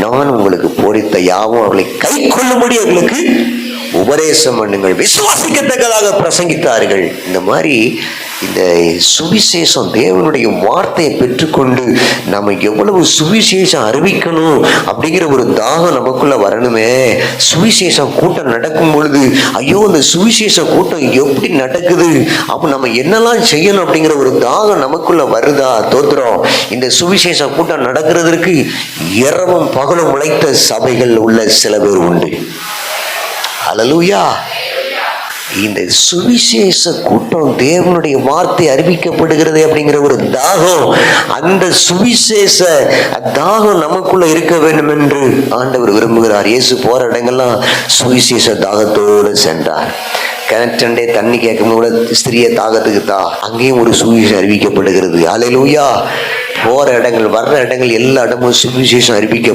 நான் உங்களுக்கு போதித்த யாவும் அவர்களை கை கொள்ளும்படி அவர்களுக்கு உபதேசம் பண்ணுங்கள், விசுவாசிக்கத்தக்கதாக பிரசங்கித்தார்கள். இந்த மாதிரி இந்த சுவிசேஷம், தேவனுடைய வார்த்தையை பெற்றுக்கொண்டு நம்ம எவ்வளவு சுவிசேஷம் அறிவிக்கணும் அப்படிங்கிற ஒரு தாகம் நமக்குள்ள வரணுமே. சுவிசேஷம் கூட்டம் நடக்கும் பொழுது, ஐயோ இந்த சுவிசேஷ கூட்டம் எப்படி நடக்குது, அப்போ நம்ம என்னெல்லாம் செய்யணும் அப்படிங்கிற ஒரு தாகம் நமக்குள்ள வருதா? தோத்திரம். இந்த சுவிசேஷ கூட்டம் நடக்கிறதுக்கு இரவும் பகலும் உழைத்த சபைகள் உள்ள சில பேர் உண்டு. அல்லேலூயா. இந்த சுவிசேஷ கூட்டம், தேவனுடைய வார்த்தை அறிவிக்கப்படுகிறது அப்படிங்கிற ஒரு தாகம், அந்த சுவிசேஷ தாகம் நமக்குள்ள இருக்க வேண்டும் என்று ஆண்டவர் விரும்புகிறார். இயேசு போற இடங்கள்லாம் சுவிசேஷ தாகத்தோடு சென்றார். கிணற்றண்டே தண்ணி கேட்கும் கூட ஸ்திரிய தாகத்துக்கு தான், அங்கேயும் ஒரு சுவிசேஷம் அறிவிக்கப்படுகிறது. அல்லேலூயா. போற இடங்கள், வர்ற இடங்கள் எல்லா இடமும் சுவிசேஷம் அறிவிக்க